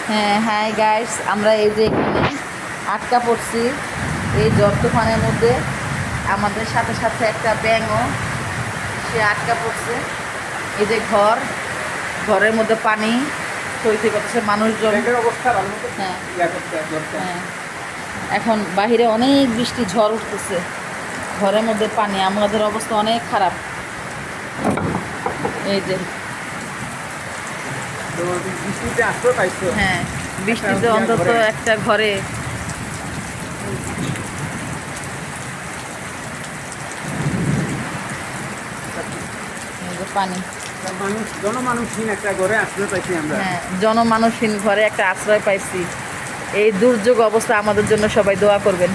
হ্যাঁ, hi guys, আমরা এই যে এখানে আটকা পড়ছি এই ঝড় তুফানের মধ্যে। আমাদের সাথে সাথে একটা ব্যাঙও সে আটকা পড়ছে। এই যে ঘরের মধ্যে পানি সইতে করতেছে মানুষজন। ব্যাংকের অবস্থা ভালো মতো হ্যাঁ করতে হ্যাঁ, এখন বাহিরে অনেক বৃষ্টি ঝড় উঠতেছে, ঘরের মধ্যে পানি, আমাদের অবস্থা অনেক খারাপ। এই যে তো বৃষ্টিতে আশ্রয় পাইছো। হ্যাঁ, বৃষ্টিতে একটা অন্তত ঘরে। একটা ঘরে এই যে পানি। জনমানুষহীন একটা ঘরে আশ্রয় পাইছি আমরা। হ্যাঁ, জনমানুষহীন ঘরে একটা আশ্রয় পাইছি। এই দুর্যোগ অবস্থা আমাদের জন্য সবাই দোয়া করবেন।